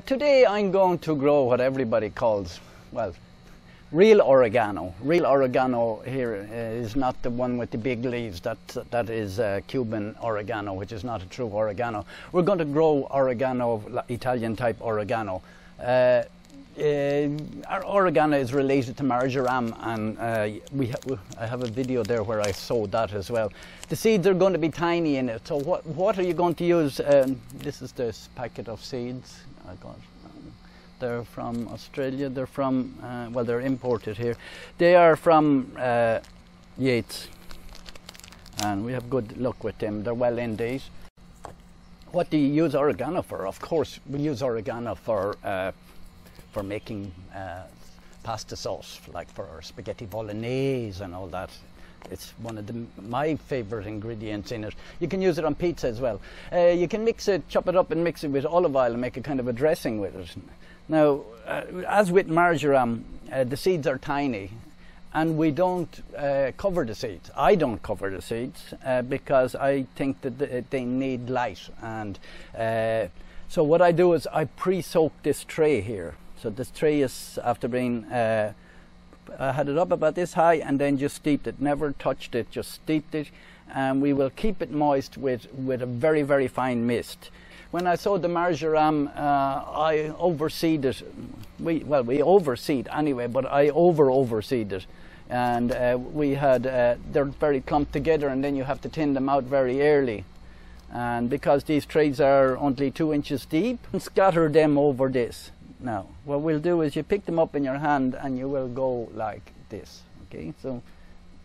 Today I'm going to grow what everybody calls, well, real oregano. Real oregano here is not the one with the big leaves. That is Cuban oregano, which is not a true oregano. We're going to grow oregano, Italian type oregano. Our oregano is related to marjoram, and I have a video there where I sowed that as well. The seeds are going to be tiny in it. So what are you going to use? This is this packet of seeds I got. They're from Australia. They're from, well, they're imported here. They are from Yates, and we have good luck with them. They're well in date. What do you use oregano for? Of course, we use oregano for making pasta sauce, like for our spaghetti bolognese and all that. It's one of my favorite ingredients in it. You can use it on pizza as well. You can mix it, chop it up and mix it with olive oil and make a kind of a dressing with it. Now, as with marjoram, the seeds are tiny, and we don't cover the seeds. I don't cover the seeds because I think that they need light. And so what I do is I pre-soak this tray here. So this tray is, after being, I had it up about this high and then just steeped it. Never touched it, just steeped it. And we will keep it moist with a very, very fine mist. When I sowed the marjoram, I overseed it. We overseed anyway, but I overseed it. And they're very clumped together, and then you have to thin them out very early. And because these trays are only 2 inches deep, scatter them over this. Now, what we'll do is you pick them up in your hand and you will go like this, okay? So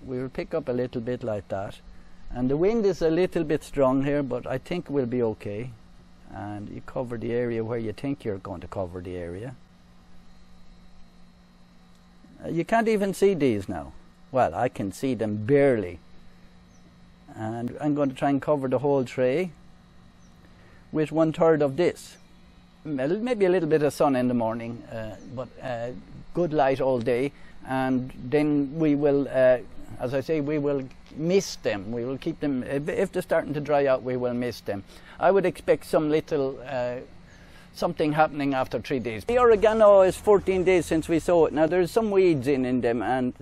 we'll pick up a little bit like that. And the wind is a little bit strong here, but I think we'll be okay. And you cover the area where you think you're going to cover the area. You can't even see these now. Well, I can see them barely. And I'm going to try and cover the whole tray with 1/3 of this. Maybe a little bit of sun in the morning, but good light all day. And then we will, as I say, we will mist them. We will keep them, if they're starting to dry out, we will mist them. I would expect some little something happening after 3 days. The oregano is 14 days since we sow it. Now there's some weeds in them, and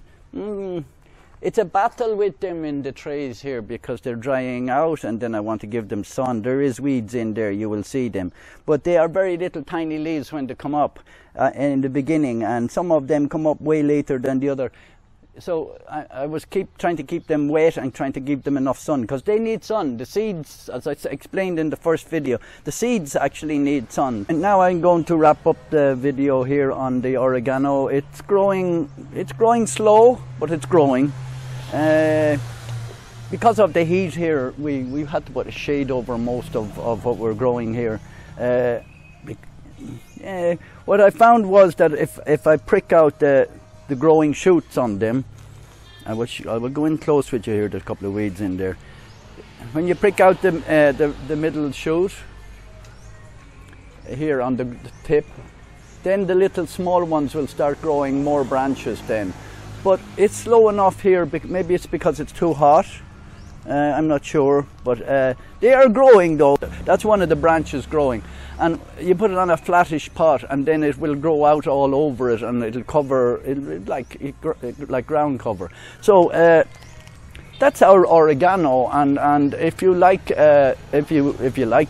it's a battle with them in the trays here because they're drying out, and then I want to give them sun. There is weeds in there, you will see them. But they are very little tiny leaves when they come up in the beginning, and some of them come up way later than the other. So I was trying to keep them wet and trying to give them enough sun, because they need sun. The seeds, as I explained in the first video, the seeds actually need sun. And now I'm going to wrap up the video here on the oregano. It's growing slow, but it's growing. Because of the heat here, we've had to put a shade over most of what we're growing here. What I found was that if I prick out the growing shoots on them, I will go in close with you here. There's a couple of weeds in there. When you prick out the middle shoot here on the tip, then the little small ones will start growing more branches then. But it's slow enough here, maybe it's because it's too hot, I'm not sure, but they are growing though. That's one of the branches growing, and you put it on a flattish pot and then it will grow out all over it, and it'll cover like ground cover. So that's our oregano, and if you like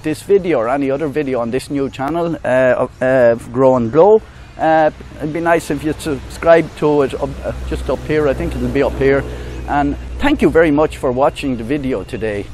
this video or any other video on this new channel, growNglow, it'd be nice if you subscribe to it just up here. I think it'll be up here. And thank you very much for watching the video today.